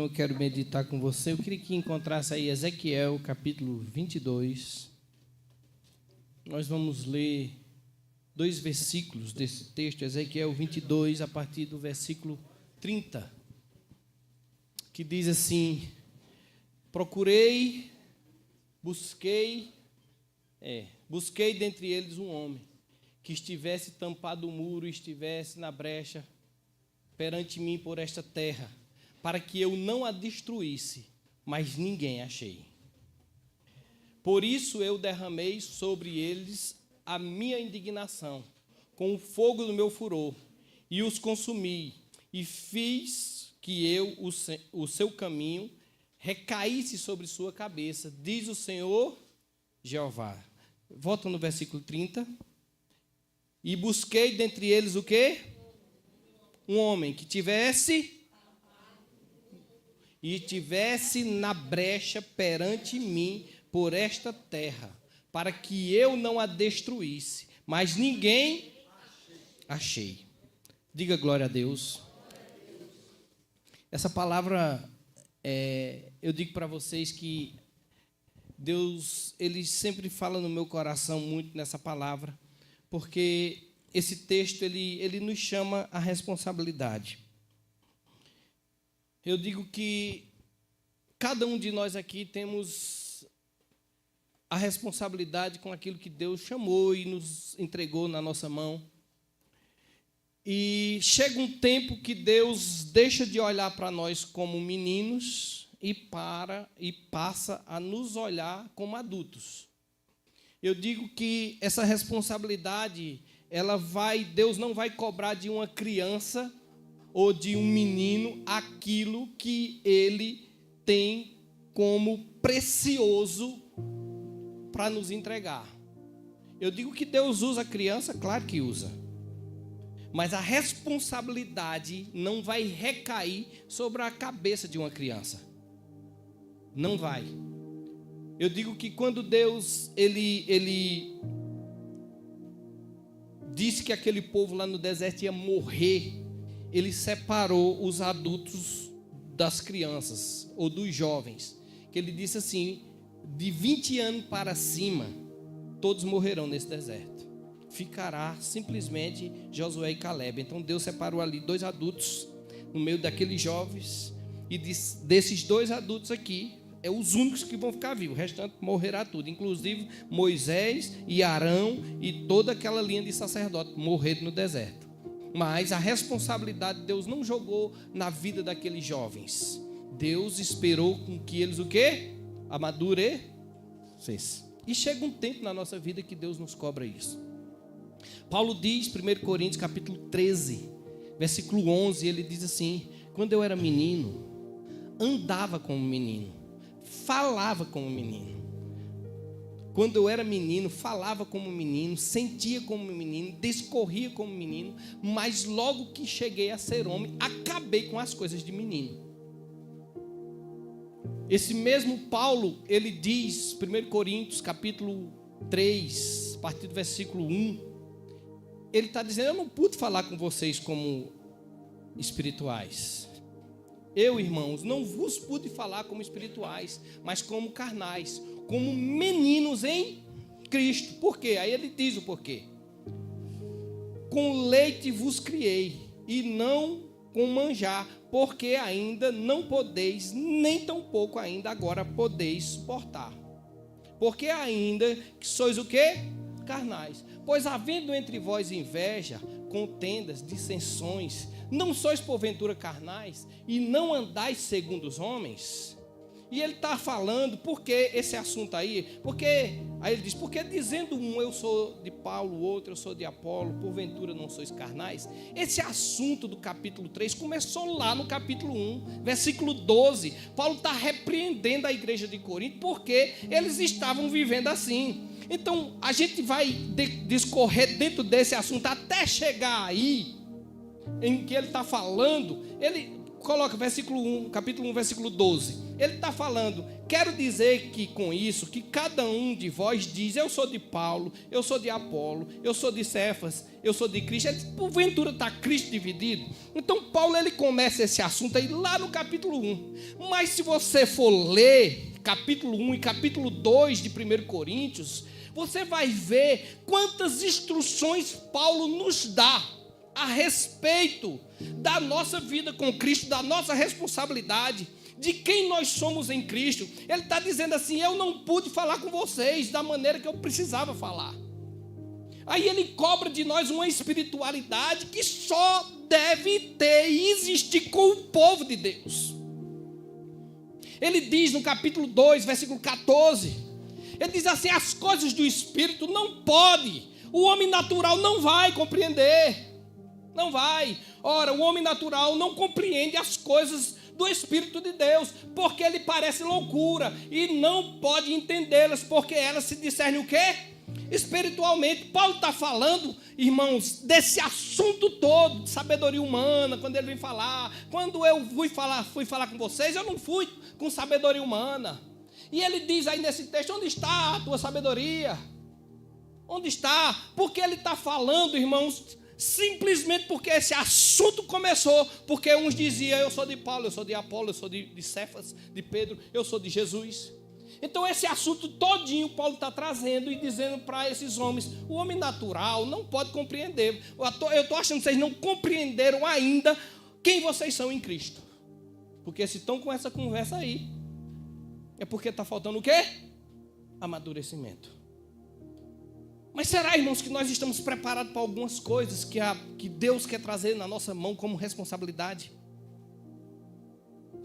Então eu quero meditar com você. Eu queria que encontrasse aí Ezequiel, capítulo 22. Nós vamos ler 2 versículos desse texto, Ezequiel 22, a partir do versículo 30, que diz assim: busquei dentre eles um homem que estivesse tampado o muro e estivesse na brecha perante mim por esta terra, para que eu não a destruísse, mas ninguém achei. Por isso eu derramei sobre eles a minha indignação, com o fogo do meu furor, e os consumi, e fiz que o seu caminho recaísse sobre sua cabeça, diz o Senhor Jeová. Volta no versículo 30. E busquei dentre eles o quê? Um homem que tivesse na brecha perante mim por esta terra, para que eu não a destruísse, mas ninguém achei. Diga glória a Deus. Essa palavra, eu digo para vocês que Deus, Ele sempre fala no meu coração muito nessa palavra, porque esse texto, ele nos chama à responsabilidade. Eu digo que cada um de nós aqui temos a responsabilidade com aquilo que Deus chamou e nos entregou na nossa mão. E chega um tempo que Deus deixa de olhar para nós como meninos e passa a nos olhar como adultos. Eu digo que essa responsabilidade, Deus não vai cobrar de uma criança ou de um menino aquilo que ele tem como precioso para nos entregar. Eu digo que Deus usa a criança, claro que usa. Mas a responsabilidade não vai recair sobre a cabeça de uma criança. Não vai. Eu digo que quando Deus, ele disse que aquele povo lá no deserto ia morrer, Ele separou os adultos das crianças, ou dos jovens. Que Ele disse assim, de 20 anos para cima, todos morrerão nesse deserto. Ficará simplesmente Josué e Caleb. Então Deus separou ali 2 adultos, no meio daqueles jovens, e desses 2 adultos aqui, os únicos que vão ficar vivos, o restante morrerá tudo, inclusive Moisés e Arão e toda aquela linha de sacerdote morreram no deserto. Mas a responsabilidade de Deus não jogou na vida daqueles jovens. Deus esperou com que eles o quê? Amadurecessem. E chega um tempo na nossa vida que Deus nos cobra isso. Paulo diz, 1 Coríntios capítulo 13, versículo 11, ele diz assim: quando eu era menino, andava como menino, falava como menino. Quando eu era menino, falava como menino, sentia como menino, discorria como menino, mas logo que cheguei a ser homem, acabei com as coisas de menino. Esse mesmo Paulo, ele diz, 1 Coríntios capítulo 3, a partir do versículo 1, ele está dizendo: eu não pude falar com vocês como espirituais. Eu, irmãos, não vos pude falar como espirituais, mas como carnais, como meninos em Cristo. Por quê? Aí ele diz o porquê. Com leite vos criei, e não com manjar, porque ainda não podeis, nem tampouco ainda agora podeis suportar. Porque ainda que sois o quê? Carnais. Pois havendo entre vós inveja, contendas, dissensões, não sois porventura carnais e não andais segundo os homens? E ele está falando, por que esse assunto aí? Aí ele diz, porque dizendo um eu sou de Paulo, o outro eu sou de Apolo, porventura não sois carnais? Esse assunto do capítulo 3 começou lá no capítulo 1, versículo 12. Paulo está repreendendo a igreja de Corinto porque eles estavam vivendo assim. Então a gente vai discorrer dentro desse assunto até chegar aí em que ele está falando. Ele coloca versículo 1, capítulo 1, versículo 12. Ele está falando, quero dizer que com isso, que cada um de vós diz, eu sou de Paulo, eu sou de Apolo, eu sou de Cefas, eu sou de Cristo. Ele diz, porventura está Cristo dividido? Então Paulo ele começa esse assunto aí lá no capítulo 1. Mas se você for ler capítulo 1 e capítulo 2 de 1 Coríntios, você vai ver quantas instruções Paulo nos dá a respeito da nossa vida com Cristo, da nossa responsabilidade, de quem nós somos em Cristo. Ele está dizendo assim, eu não pude falar com vocês da maneira que eu precisava falar. Aí ele cobra de nós uma espiritualidade que só deve ter e existir com o povo de Deus. Ele diz no capítulo 2, versículo 14, ele diz assim, as coisas do Espírito não pode, o homem natural não vai compreender, não vai. Ora, o homem natural não compreende as coisas do Espírito de Deus, porque ele parece loucura, e não pode entendê-las, porque elas se discernem o quê? Espiritualmente. Paulo está falando, irmãos, desse assunto todo, de sabedoria humana, quando ele vem falar. Quando eu fui falar com vocês, eu não fui com sabedoria humana. E ele diz aí nesse texto, onde está a tua sabedoria? Onde está? Porque ele está falando, irmãos, simplesmente porque esse assunto começou, porque uns diziam, eu sou de Paulo, eu sou de Apolo, eu sou de Cefas, de Pedro, eu sou de Jesus. Então esse assunto todinho Paulo está trazendo e dizendo para esses homens, o homem natural não pode compreender. Eu estou achando que vocês não compreenderam ainda quem vocês são em Cristo. Porque se estão com essa conversa aí, é porque está faltando o quê? Amadurecimento. Mas será, irmãos, que nós estamos preparados para algumas coisas que Deus quer trazer na nossa mão como responsabilidade?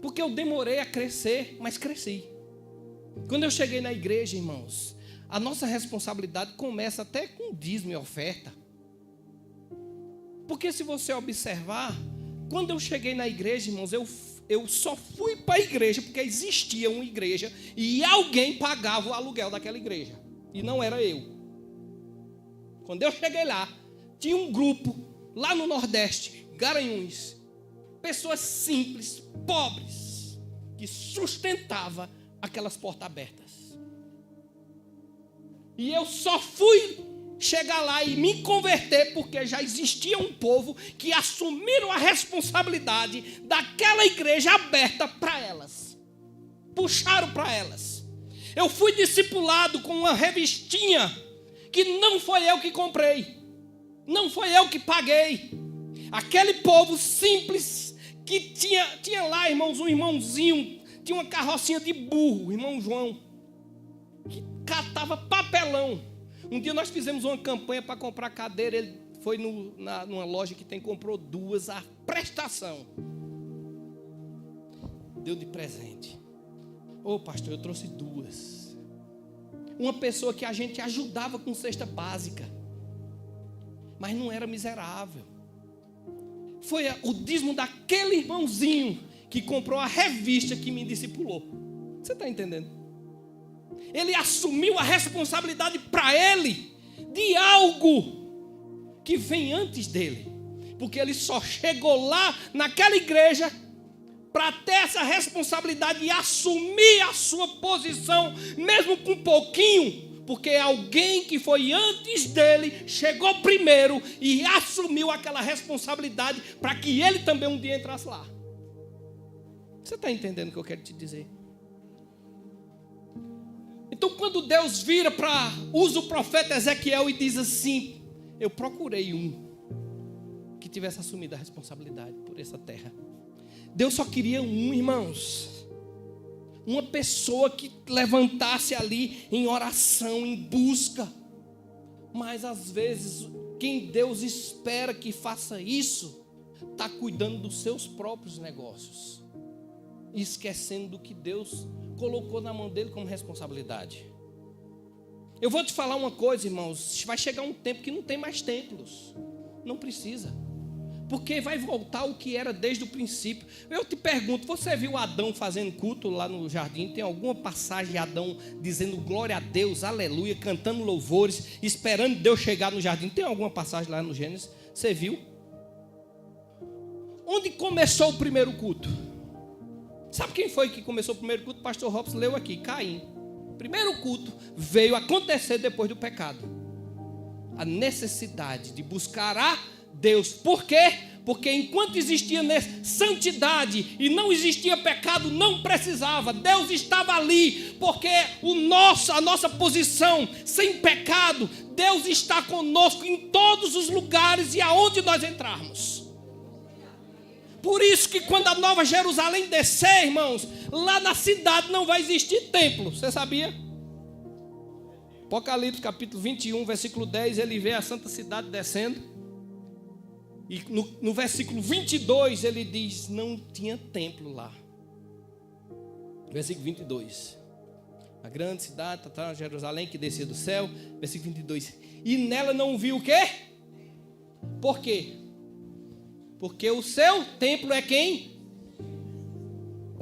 Porque eu demorei a crescer, mas cresci. Quando eu cheguei na igreja, irmãos, a nossa responsabilidade começa até com dízimo e oferta. Porque se você observar, quando eu cheguei na igreja, irmãos, eu só fui para a igreja porque existia uma igreja e alguém pagava o aluguel daquela igreja. E não era eu. Quando eu cheguei lá, tinha um grupo lá no Nordeste, Garanhuns, pessoas simples, pobres, que sustentava aquelas portas abertas. E eu só fui chegar lá e me converter porque já existia um povo que assumiram a responsabilidade daquela igreja aberta para elas. Puxaram para elas. Eu fui discipulado com uma revistinha que não foi eu que comprei, não foi eu que paguei. Aquele povo simples que tinha lá, irmãos, um irmãozinho, tinha uma carrocinha de burro, o irmão João, que catava papelão. Um dia nós fizemos uma campanha para comprar cadeira, ele foi numa loja que comprou 2 a prestação. Deu de presente. Ô pastor, eu trouxe 2. Uma pessoa que a gente ajudava com cesta básica, mas não era miserável. Foi o dízimo daquele irmãozinho que comprou a revista que me discipulou. Você está entendendo? Ele assumiu a responsabilidade para ele de algo que vem antes dele, porque ele só chegou lá naquela igreja para ter essa responsabilidade e assumir a sua posição, mesmo com pouquinho, porque alguém que foi antes dele chegou primeiro e assumiu aquela responsabilidade para que ele também um dia entrasse lá. Você está entendendo o que eu quero te dizer? Então, quando Deus vira usa o profeta Ezequiel e diz assim, eu procurei um que tivesse assumido a responsabilidade por essa terra. Deus só queria um, irmãos. Uma pessoa que levantasse ali em oração, em busca. Mas às vezes, quem Deus espera que faça isso, está cuidando dos seus próprios negócios, esquecendo do que Deus colocou na mão dele como responsabilidade. Eu vou te falar uma coisa, irmãos. Vai chegar um tempo que não tem mais templos. Não precisa. Porque vai voltar o que era desde o princípio. Eu te pergunto, você viu Adão fazendo culto lá no jardim? Tem alguma passagem de Adão dizendo glória a Deus, aleluia, cantando louvores, esperando Deus chegar no jardim? Tem alguma passagem lá no Gênesis? Você viu? Onde começou o primeiro culto? Sabe quem foi que começou o primeiro culto? O pastor Robson leu aqui, Caim. O primeiro culto veio acontecer depois do pecado. a necessidade de buscar a Deus. Por quê? Porque enquanto existia santidade e não existia pecado, não precisava. Deus estava ali, porque a nossa posição sem pecado, Deus está conosco em todos os lugares e aonde nós entrarmos. Por isso que quando a Nova Jerusalém descer, irmãos, lá na cidade não vai existir templo. Você sabia? Apocalipse capítulo 21, versículo 10, ele vê a santa cidade descendo. E no versículo 22 ele diz, não tinha templo lá. Versículo 22. A grande cidade, Jerusalém, que descia do céu. Versículo 22. E nela não viu o quê? Por quê? Porque o seu templo é quem?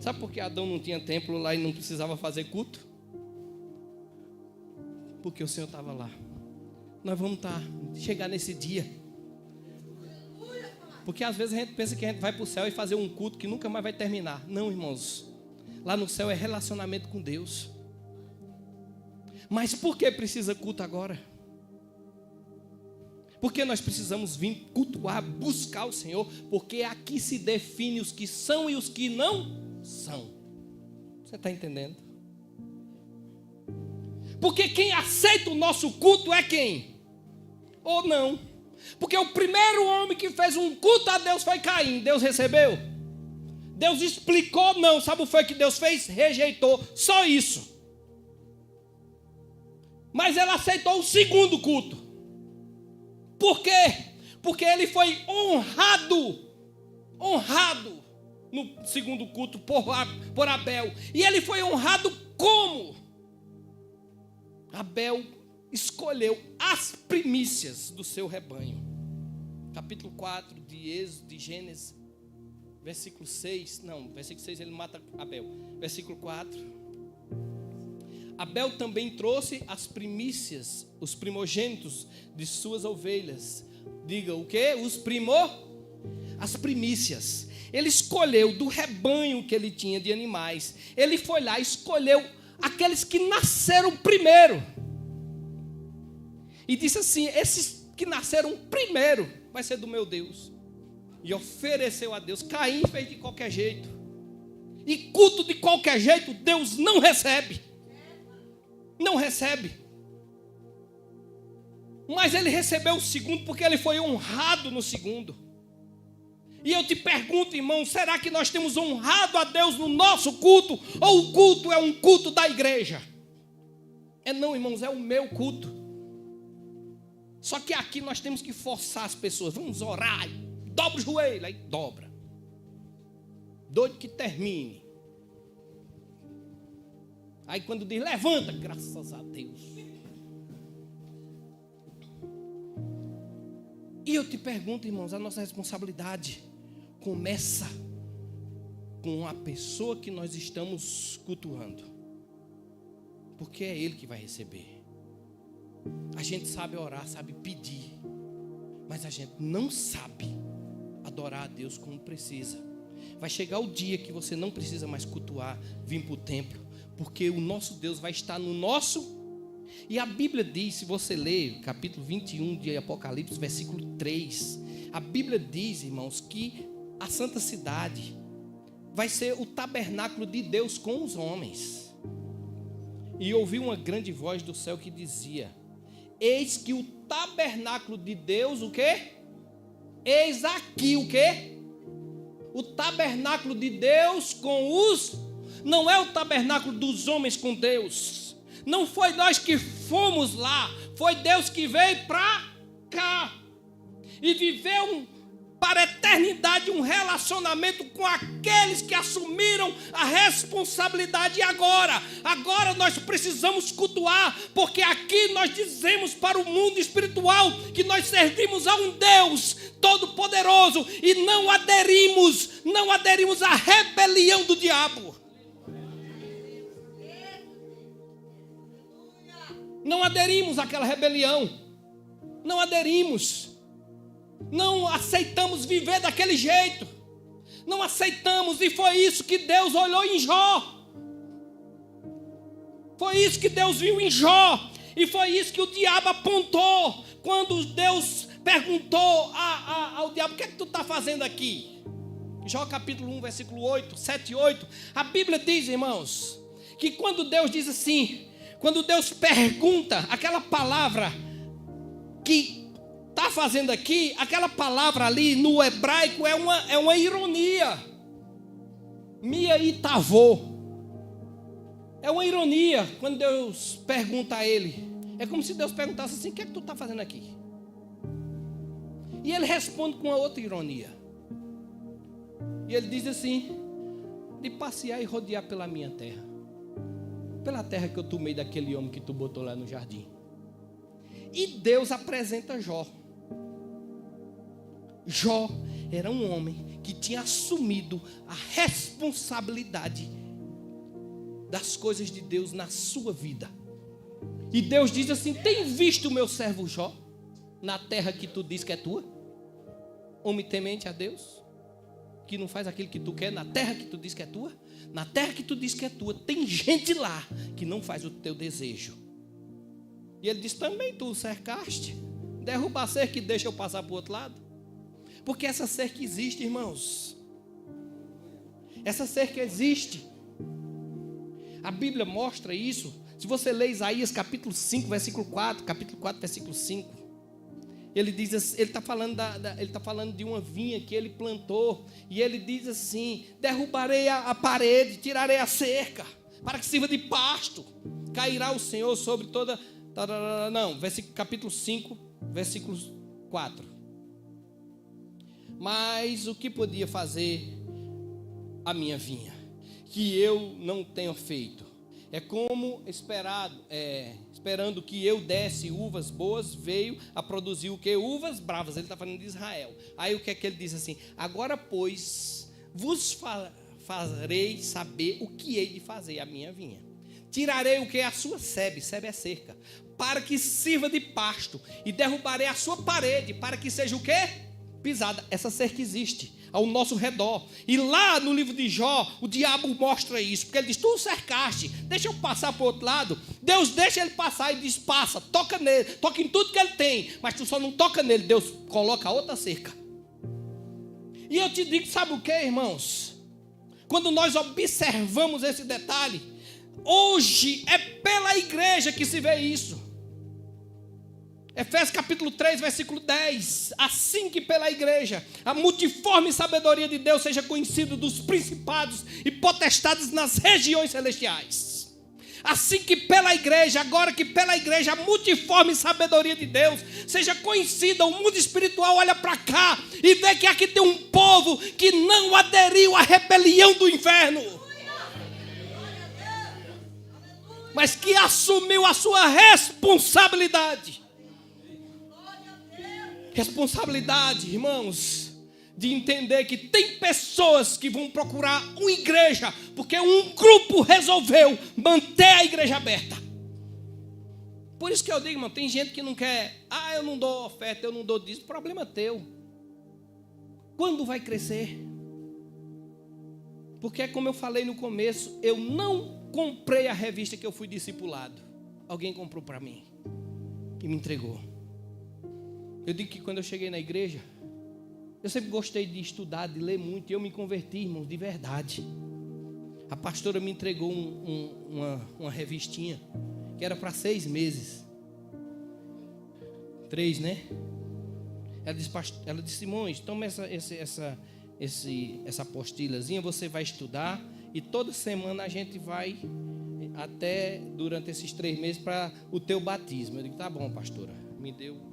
Sabe por que Adão não tinha templo lá e não precisava fazer culto? Porque o Senhor estava lá. Nós vamos chegar nesse dia. Porque às vezes a gente pensa que a gente vai para o céu e fazer um culto que nunca mais vai terminar. Não, irmãos. Lá no céu é relacionamento com Deus. Mas por que precisa culto agora? Porque nós precisamos vir cultuar, buscar o Senhor. Porque aqui se define os que são e os que não são. Você está entendendo? Porque quem aceita o nosso culto é quem? Ou não? Porque o primeiro homem que fez um culto a Deus foi Caim. Deus recebeu? Deus explicou? Não. Sabe o que foi que Deus fez? Rejeitou. Só isso. Mas ele aceitou o segundo culto. Por quê? Porque ele foi honrado no segundo culto por Abel. E ele foi honrado como? Abel escolheu as primícias do seu rebanho. Capítulo 4 de Êxodo, de Gênesis, versículo 6. Não, versículo 6 ele mata Abel. Versículo 4. Abel também trouxe as primícias, os primogênitos de suas ovelhas. Diga o quê? As primícias. Ele escolheu do rebanho que ele tinha de animais. Ele foi lá e escolheu aqueles que nasceram primeiro. E disse assim, esses que nasceram primeiro vai ser do meu Deus. E ofereceu a Deus. Caim fez de qualquer jeito. E culto de qualquer jeito Deus não recebe. Não recebe. Mas ele recebeu o segundo porque ele foi honrado no segundo. E eu te pergunto, irmão, será que nós temos honrado a Deus no nosso culto? Ou o culto é um culto da igreja? Não, irmãos, é o meu culto. Só que aqui nós temos que forçar as pessoas. Vamos orar, dobra o joelho, aí dobra. Doido que termine. Aí quando diz, levanta, graças a Deus. E eu te pergunto, irmãos, a nossa responsabilidade começa com a pessoa que nós estamos cultuando. Porque é Ele que vai receber. A gente sabe orar, sabe pedir, mas a gente não sabe adorar a Deus como precisa. Vai chegar o dia que você não precisa mais cultuar, vir para o templo, porque o nosso Deus vai estar no nosso. E a Bíblia diz, se você ler capítulo 21 de Apocalipse, versículo 3, a Bíblia diz, irmãos, que a santa cidade vai ser o tabernáculo de Deus com os homens. E ouvi uma grande voz do céu que dizia, eis que o tabernáculo de Deus, o quê? Eis aqui o quê? O tabernáculo de Deus com os... Não é o tabernáculo dos homens com Deus. Não foi nós que fomos lá. Foi Deus que veio para cá. E viveu para a eternidade um relacionamento com aqueles que assumiram a responsabilidade. E agora nós precisamos cultuar, porque aqui nós dizemos para o mundo espiritual que nós servimos a um Deus todo-poderoso e não aderimos à rebelião do diabo. Não aderimos àquela rebelião. Não aderimos. Não aceitamos viver daquele jeito. Não aceitamos. E foi isso que Deus olhou em Jó. Foi isso que Deus viu em Jó. E foi isso que o diabo apontou. quando Deus perguntou ao diabo: o que é que tu está fazendo aqui? Jó capítulo 1, versículo 8, 7 e 8. A Bíblia diz, irmãos, que quando Deus diz assim, quando Deus pergunta, aquela palavra que está fazendo aqui, aquela palavra ali no hebraico é uma ironia. Mia itavô. É uma ironia quando Deus pergunta a ele. É como se Deus perguntasse assim: o que é que tu está fazendo aqui? E ele responde com uma outra ironia. E ele diz assim: de passear e rodear pela minha terra. Pela terra que eu tomei daquele homem que tu botou lá no jardim. E Deus apresenta Jó. Jó era um homem que tinha assumido a responsabilidade das coisas de Deus na sua vida. E Deus diz assim: tem visto o meu servo Jó na terra que tu diz que é tua? Homem temente a Deus, que não faz aquilo que tu quer na terra que tu diz que é tua? Na terra que tu diz que é tua, tem gente lá que não faz o teu desejo. E ele diz: também tu cercaste, derruba a cerca e deixa eu passar para o outro lado. Porque essa cerca existe, irmãos. Essa cerca existe. A Bíblia mostra isso. Se você ler Isaías capítulo 5, versículo 4, capítulo 4, versículo 5, ele diz assim, ele está falando de uma vinha que ele plantou, e ele diz assim: derrubarei a parede, tirarei a cerca, para que sirva de pasto, cairá o Senhor sobre toda... Não, capítulo 5, versículo 4. Mas o que podia fazer a minha vinha, que eu não tenho feito? É como esperando que eu desse uvas boas, veio a produzir o que? Uvas bravas. Ele está falando de Israel. Aí o que é que ele diz assim? Agora, pois, vos farei saber o que hei de fazer a minha vinha. Tirarei o que? A sua sebe é cerca, para que sirva de pasto, e derrubarei a sua parede, para que seja o quê? Pisada. Essa cerca existe ao nosso redor. E lá no livro de Jó, o diabo mostra isso, porque ele diz: tu cercaste, deixa eu passar para o outro lado. Deus deixa ele passar e diz: passa, toca nele, toca em tudo que ele tem, mas tu só não toca nele. Deus coloca outra cerca. E eu te digo, sabe o que, irmãos? Quando nós observamos esse detalhe, hoje é pela igreja que se vê isso. Efésios capítulo 3, versículo 10. Assim que pela igreja a multiforme sabedoria de Deus seja conhecida dos principados e potestades nas regiões celestiais. Assim que pela igreja, agora que pela igreja a multiforme sabedoria de Deus seja conhecida, o mundo espiritual olha para cá e vê que aqui tem um povo que não aderiu à rebelião do inferno, mas que assumiu a sua responsabilidade. Responsabilidade, irmãos, de entender que tem pessoas que vão procurar uma igreja porque um grupo resolveu manter a igreja aberta. Por isso que eu digo, irmão, tem gente que não quer: eu não dou oferta, eu não dou dízimo. Problema teu. Quando vai crescer? Porque, como eu falei no começo, eu não comprei a revista que eu fui discipulado. Alguém comprou para mim e me entregou. Eu digo que quando eu cheguei na igreja, eu sempre gostei de estudar, de ler muito, e eu me converti, irmãos, de verdade. A pastora me entregou uma revistinha, que era para 6 meses. 3, né? Ela disse: Simões, toma essa apostilazinha, você vai estudar, e toda semana a gente vai até durante esses 3 meses para o teu batismo. Eu digo: tá bom, pastora. Me deu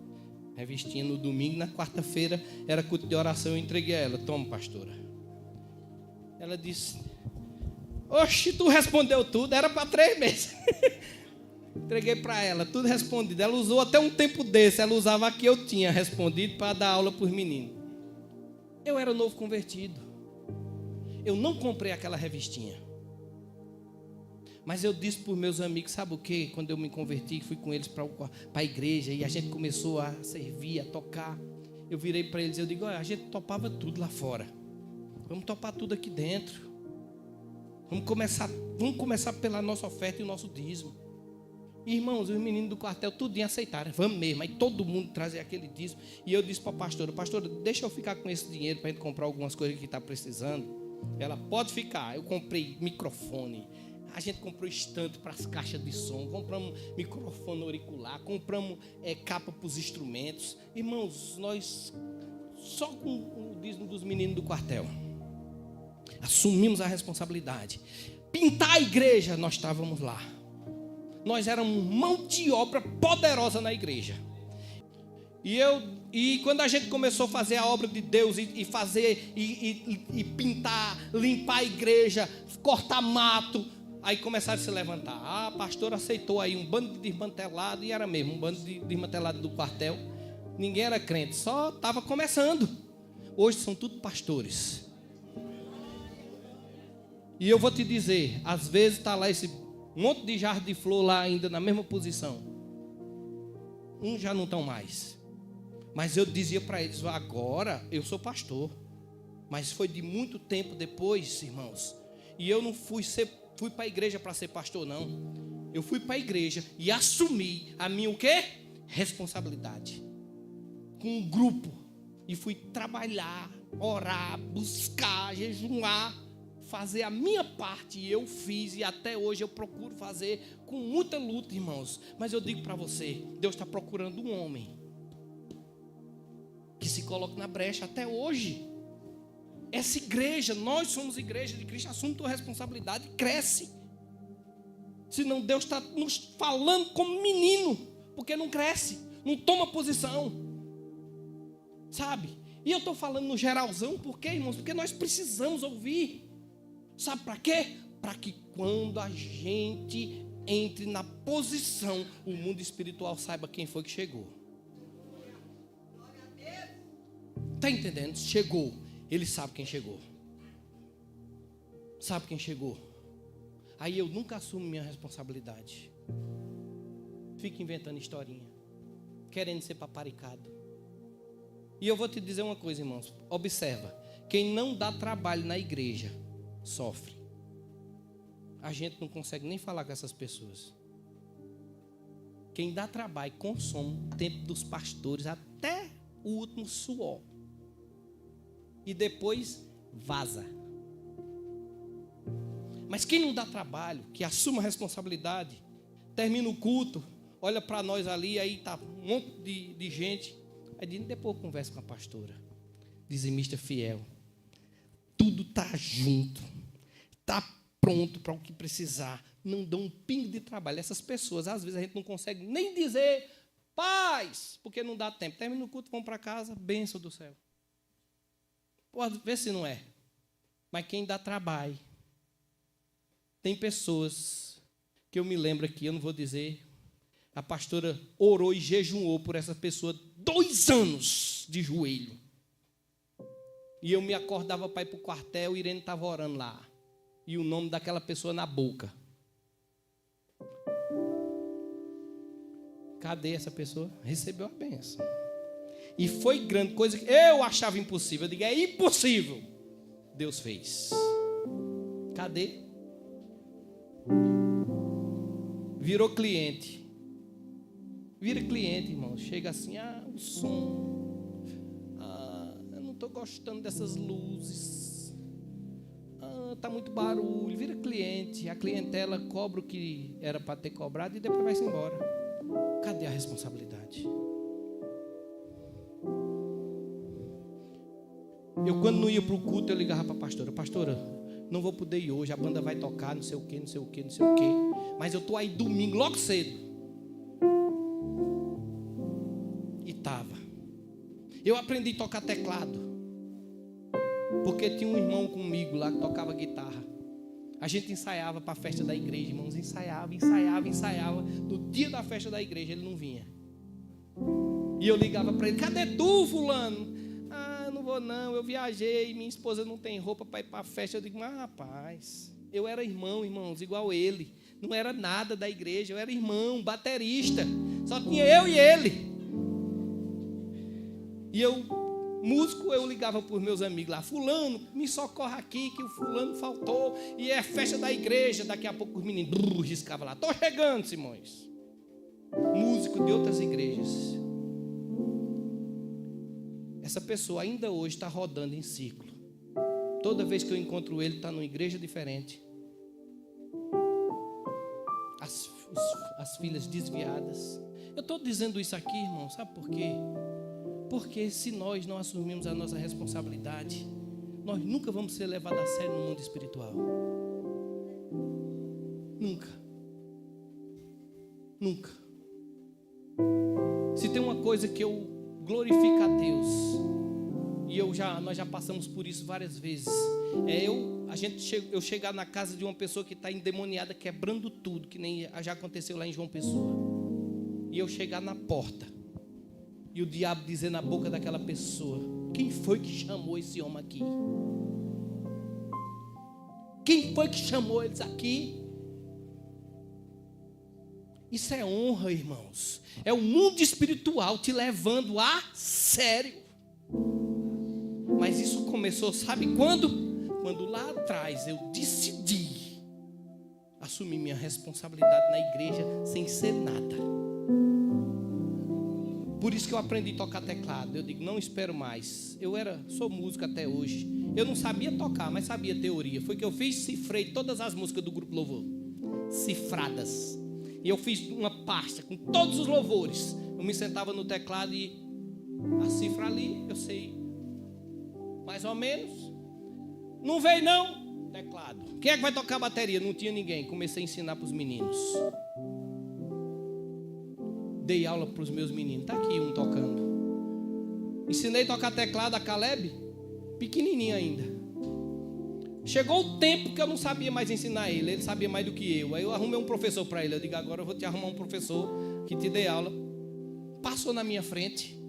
revistinha no domingo, na quarta-feira era culto de oração, eu entreguei a ela: toma, pastora. Ela disse: oxe, tu respondeu tudo, era para 3 meses. Entreguei para ela, tudo respondido. Ela usou até um tempo desse, ela usava que eu tinha respondido para dar aula para os meninos. Eu era novo convertido, eu não comprei aquela revistinha. Mas eu disse para os meus amigos: sabe o que? Quando eu me converti, fui com eles para a igreja, e a gente começou a servir, a tocar. Eu virei para eles, eu digo: olha, a gente topava tudo lá fora, vamos topar tudo aqui dentro. Vamos começar pela nossa oferta e o nosso dízimo. Irmãos, os meninos do quartel tudinho aceitaram. Vamos mesmo. Aí todo mundo trazia aquele dízimo. E eu disse para a pastora, deixa eu ficar com esse dinheiro para a gente comprar algumas coisas que está precisando. Ela, pode ficar. Eu comprei microfone. A gente comprou estante para as caixas de som. Compramos microfone auricular. Compramos capa para os instrumentos. Irmãos, nós, só com o dízimo dos meninos do quartel, assumimos a responsabilidade. Pintar a igreja, nós estávamos lá. Nós éramos mão de obra poderosa na igreja. E quando a gente começou a fazer a obra de Deus e fazer e pintar, limpar a igreja, cortar mato, aí começaram a se levantar. A pastora aceitou aí um bando de desmantelado, e era mesmo, um bando de desmantelado do quartel. Ninguém era crente, só estava começando. Hoje são tudo pastores. E eu vou te dizer, às vezes está lá esse monte de jarro de flor lá ainda na mesma posição. Uns já não estão mais. Mas eu dizia para eles, agora eu sou pastor. Mas foi de muito tempo depois, irmãos. E eu não fui para a igreja para ser pastor, não. Eu fui para a igreja e assumi a minha o quê? Responsabilidade. Com um grupo. E fui trabalhar, orar, buscar, jejuar, fazer a minha parte. E eu fiz, e até hoje eu procuro fazer com muita luta, irmãos. Mas eu digo para você, Deus está procurando um homem que se coloque na brecha até hoje. Essa igreja, nós somos igreja de Cristo, assume tua responsabilidade e cresce. Senão Deus está nos falando como menino, porque não cresce, não toma posição. Sabe? E eu estou falando no geralzão, por quê, irmãos? Porque nós precisamos ouvir. Sabe para quê? Para que quando a gente entre na posição, o mundo espiritual saiba quem foi que chegou. Está entendendo? Chegou. Ele sabe quem chegou. Sabe quem chegou. Aí eu nunca assumo minha responsabilidade. Fico inventando historinha, querendo ser paparicado. E eu vou te dizer uma coisa, irmãos. Observa. Quem não dá trabalho na igreja sofre. A gente não consegue nem falar com essas pessoas. Quem dá trabalho consome o tempo dos pastores até o último suor. E depois vaza. Mas quem não dá trabalho, que assuma a responsabilidade, termina o culto, olha para nós ali, aí está um monte de gente. Aí depois eu converso com a pastora, dizimista fiel. Tudo está junto, está pronto para o que precisar. Não dão um pingo de trabalho. Essas pessoas, às vezes a gente não consegue nem dizer paz, porque não dá tempo. Termina o culto, vão para casa, bênção do céu. Pode ver se não é. Mas quem dá trabalho. Tem pessoas que eu me lembro aqui, eu não vou dizer. A pastora orou e jejuou por essa pessoa 2 anos de joelho. E eu me acordava para ir para o quartel, Irene estava orando lá. E o nome daquela pessoa na boca. Cadê essa pessoa? Recebeu a bênção. E foi grande coisa que eu achava impossível. Eu digo, é impossível. Deus fez. Cadê? Virou cliente. Vira cliente, irmão. Chega assim, o som. Eu não estou gostando dessas luzes. Está muito barulho. Vira cliente. A clientela cobra o que era para ter cobrado e depois vai-se embora. Cadê a responsabilidade? Eu, quando não ia para o culto, eu ligava para a pastora. Pastora, não vou poder ir hoje. A banda vai tocar, não sei o quê, não sei o quê, não sei o quê. Mas eu estou aí domingo, logo cedo. E estava. Eu aprendi a tocar teclado. Porque tinha um irmão comigo lá que tocava guitarra. A gente ensaiava para a festa da igreja, irmãos. Ensaiava. No dia da festa da igreja, ele não vinha. E eu ligava para ele, cadê tu, fulano? Não vou não, eu viajei, minha esposa não tem roupa para ir para a festa. Eu digo, mas rapaz, eu era irmãos, igual ele. Não era nada da igreja, eu era irmão, baterista. Só tinha eu e ele. E eu, músico, eu ligava para os meus amigos lá, fulano, me socorre aqui, que o fulano faltou. E é festa da igreja, daqui a pouco os meninos riscavam lá, estou chegando, Simões. músico de outras igrejas. Essa pessoa ainda hoje está rodando em ciclo. Toda vez que eu encontro ele, está numa igreja diferente. As filhas desviadas. Eu estou dizendo isso aqui, irmão, sabe por quê? Porque se nós não assumirmos a nossa responsabilidade, nós nunca vamos ser levados a sério no mundo espiritual. Nunca. Nunca. Se tem uma coisa que eu glorifico a Deus, e nós já passamos por isso várias vezes, eu chegar na casa de uma pessoa que está endemoniada, quebrando tudo, que nem já aconteceu lá em João Pessoa, e eu chegar na porta, e o diabo dizer na boca daquela pessoa: quem foi que chamou esse homem aqui? Quem foi que chamou eles aqui? Isso é honra, irmãos. É o mundo espiritual te levando a sério. Mas isso começou, sabe quando? Quando lá atrás eu decidi assumir minha responsabilidade na igreja sem ser nada. Por isso que eu aprendi a tocar teclado. Eu digo, não espero mais. Sou músico até hoje. Eu não sabia tocar, mas sabia teoria. Foi que eu fiz, cifrei todas as músicas do Grupo Louvor. Cifradas. E eu fiz uma pasta com todos os louvores. Eu me sentava no teclado e a cifra ali, eu sei mais ou menos. Não veio não? Teclado. Quem é que vai tocar bateria? Não tinha ninguém. Comecei a ensinar para os meninos. Dei aula para os meus meninos. Está aqui um tocando. Ensinei a tocar teclado a Caleb, pequenininho ainda. Chegou o tempo que eu não sabia mais ensinar ele. Ele sabia mais do que eu. Aí eu arrumei um professor para ele. Eu digo, agora eu vou te arrumar um professor que te dê aula. Passou na minha frente.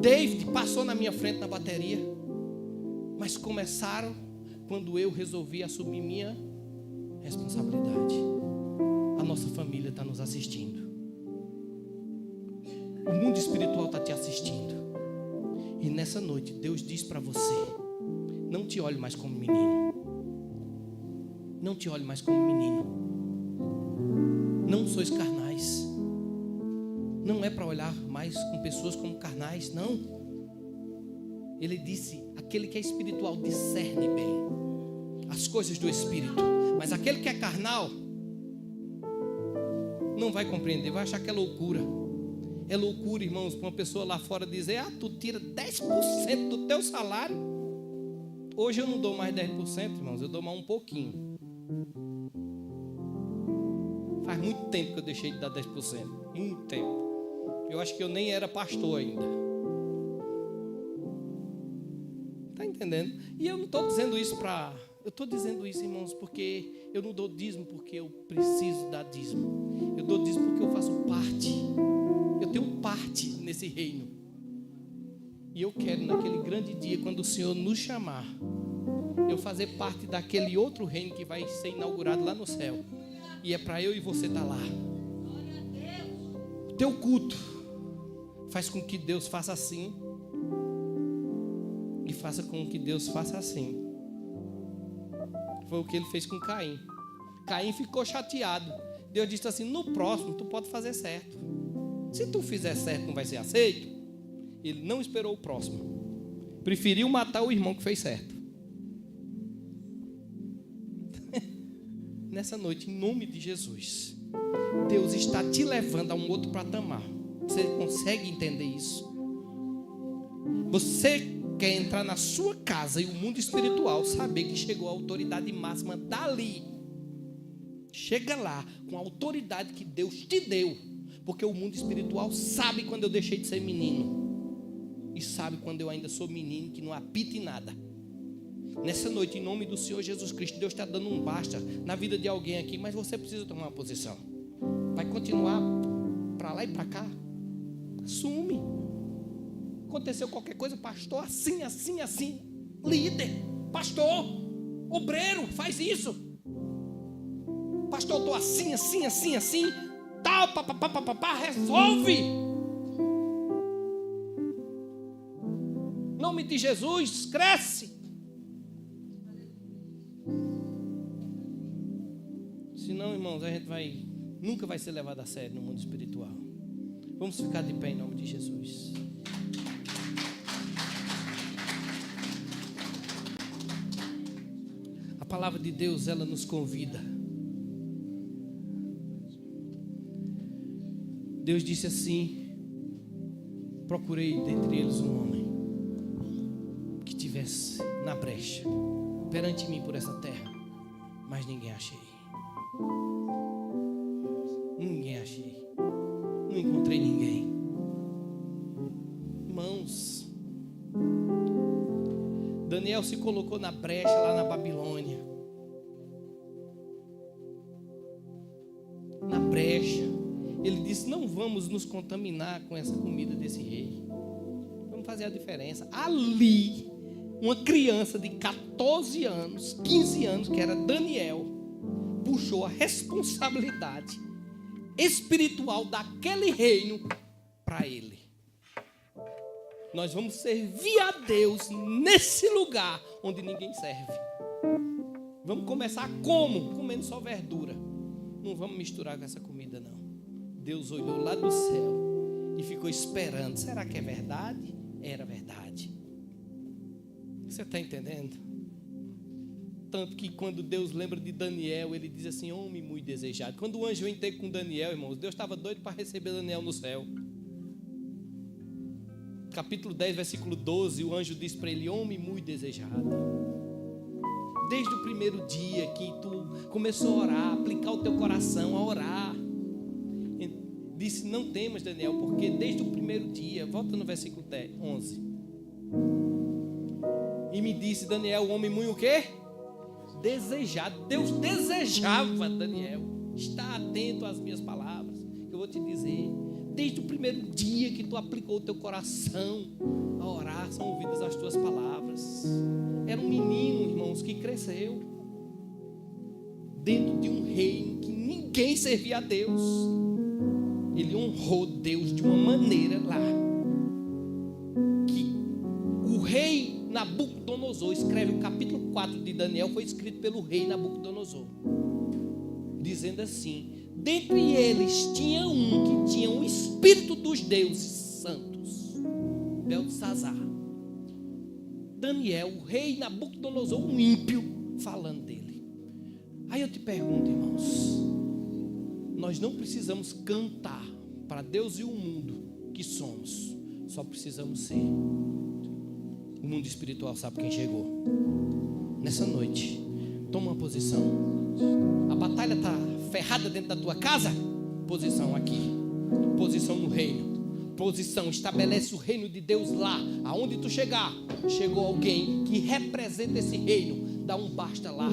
David passou na minha frente na bateria. Mas começaram quando eu resolvi assumir minha responsabilidade. A nossa família está nos assistindo. O mundo espiritual está te assistindo. E nessa noite Deus diz para você: não te olhe mais como menino. Não te olhe mais como menino. Não sois carnais. Não é para olhar mais com pessoas como carnais, não. Ele disse, aquele que é espiritual discerne bem as coisas do espírito. Mas aquele que é carnal não vai compreender, vai achar que é loucura. É loucura, irmãos, para uma pessoa lá fora dizer: tu tira 10% do teu salário. Hoje eu não dou mais 10%, irmãos, eu dou mais um pouquinho. Faz muito tempo que eu deixei de dar 10%. Muito tempo. Eu acho que eu nem era pastor ainda. Está entendendo? E eu não estou dizendo isso eu estou dizendo isso, irmãos, porque eu não dou dízimo porque eu preciso dar dízimo. Eu dou dízimo porque eu faço parte. Eu tenho parte nesse reino. E eu quero, naquele grande dia, quando o Senhor nos chamar, eu fazer parte daquele outro reino que vai ser inaugurado lá no céu. E é para eu e você estar lá. O teu culto faz com que Deus faça assim. E faça com que Deus faça assim. Foi o que ele fez com Caim. Caim ficou chateado. Deus disse assim: no próximo tu pode fazer certo. Se tu fizer certo não vai ser aceito. Ele não esperou o próximo. Preferiu matar o irmão que fez certo. Nessa noite, em nome de Jesus, Deus está te levando a um outro patamar. Você consegue entender isso? Você quer entrar na sua casa e o mundo espiritual saber que chegou a autoridade máxima dali. Chega lá com a autoridade que Deus te deu. Porque o mundo espiritual sabe quando eu deixei de ser menino. E sabe quando eu ainda sou menino que não apita em nada. Nessa noite, em nome do Senhor Jesus Cristo, Deus está dando um basta na vida de alguém aqui. Mas você precisa tomar uma posição. Vai continuar para lá e para cá? Assume. Aconteceu qualquer coisa, pastor, assim. Líder, pastor, obreiro, faz isso. Pastor, eu estou assim. Tal, resolve. Em nome de Jesus, cresce. Senão, irmãos, a gente vai nunca vai ser levado a sério no mundo espiritual. Vamos ficar de pé em nome de Jesus. A palavra de Deus, ela nos convida. Deus disse assim: procurei dentre eles um homem que tivesse na brecha perante mim por essa terra, mas ninguém achei. Ninguém achei. Não encontrei ninguém. Irmãos, Daniel se colocou na brecha lá na Babilônia. Na brecha. Ele disse: não vamos nos contaminar com essa comida desse rei. Vamos fazer a diferença. Ali, uma criança de 14 anos, 15 anos, que era Daniel, puxou a responsabilidade espiritual daquele reino para ele. Nós vamos servir a Deus nesse lugar onde ninguém serve. Vamos começar como? Comendo só verdura. Não vamos misturar com essa comida, não. Deus olhou lá do céu e ficou esperando. Será que é verdade? Era verdade. Você está entendendo? Tanto que quando Deus lembra de Daniel, ele diz assim: homem muito desejado. Quando o anjo entrou com Daniel, irmãos, Deus estava doido para receber Daniel no céu. Capítulo 10, versículo 12, o anjo diz para ele: homem muito desejado. Desde o primeiro dia que tu começou a orar, aplicar o teu coração a orar, disse: não temas, Daniel, porque desde o primeiro dia, volta no versículo 11, e me disse: Daniel, o homem muito o quê? Desejado. Deus desejava Daniel. Está atento às minhas palavras, que eu vou te dizer. Desde o primeiro dia que tu aplicou o teu coração a orar, são ouvidas as tuas palavras. Era um menino, irmãos, que cresceu dentro de um reino que ninguém servia a Deus. Ele honrou Deus de uma maneira lá que o rei Nabucodonosor escreve o capítulo 4 de Daniel, foi escrito pelo rei Nabucodonosor, dizendo assim: dentre eles tinha um que tinha o espírito dos deuses santos, Beltesazar. Daniel, o rei Nabucodonosor, um ímpio, falando dele. Aí eu te pergunto, irmãos, nós não precisamos cantar para Deus e o mundo que somos, só precisamos ser. O mundo espiritual sabe quem chegou. Nessa noite, toma uma posição. A batalha está ferrada dentro da tua casa? Posição aqui. Posição no reino. Posição, estabelece o reino de Deus lá. Aonde tu chegar, chegou alguém que representa esse reino. Dá um basta lá.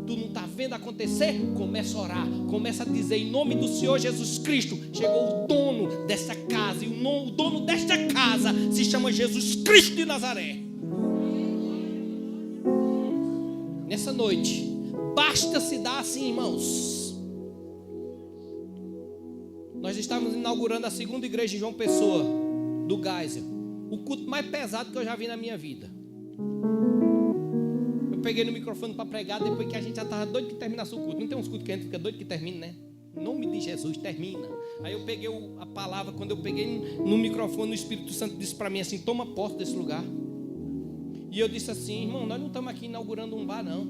Tu não está vendo acontecer? Começa a orar. Começa a dizer: em nome do Senhor Jesus Cristo, chegou o dono dessa casa. E o dono desta casa se chama Jesus Cristo de Nazaré. Nessa noite, basta se dar assim, irmãos. Nós estávamos inaugurando a segunda igreja em João Pessoa, do Geisel. O culto mais pesado que eu já vi na minha vida. Eu peguei no microfone para pregar depois que a gente já estava doido que terminasse o culto. Não tem uns cultos que a gente fica doido que termine, né? Em nome de Jesus, termina. Aí eu peguei a palavra, quando eu peguei no microfone, o Espírito Santo disse para mim assim: toma posse desse lugar. E eu disse assim: irmão, nós não estamos aqui inaugurando um bar, não.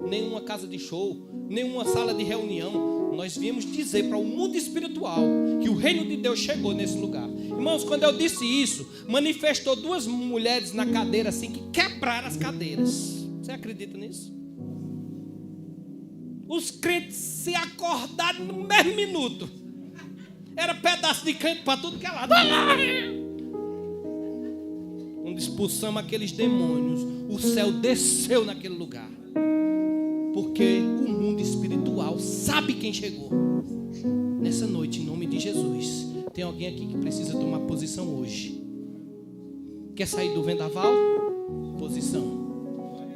Nem uma casa de show, nem uma sala de reunião. Nós viemos dizer para o mundo espiritual que o reino de Deus chegou nesse lugar. Irmãos, quando eu disse isso, manifestou duas mulheres na cadeira assim, que quebraram as cadeiras. Você acredita nisso? Os crentes se acordaram no mesmo minuto. Era pedaço de crente para tudo que é lado. Quando expulsamos aqueles demônios, o céu desceu naquele lugar. Porque o mundo espiritual sabe quem chegou. Nessa noite, em nome de Jesus, tem alguém aqui que precisa tomar posição hoje. Quer sair do vendaval? Posição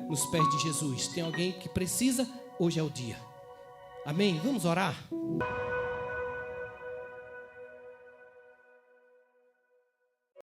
nos pés de Jesus. Tem alguém que precisa? Hoje é o dia. Amém? Vamos orar?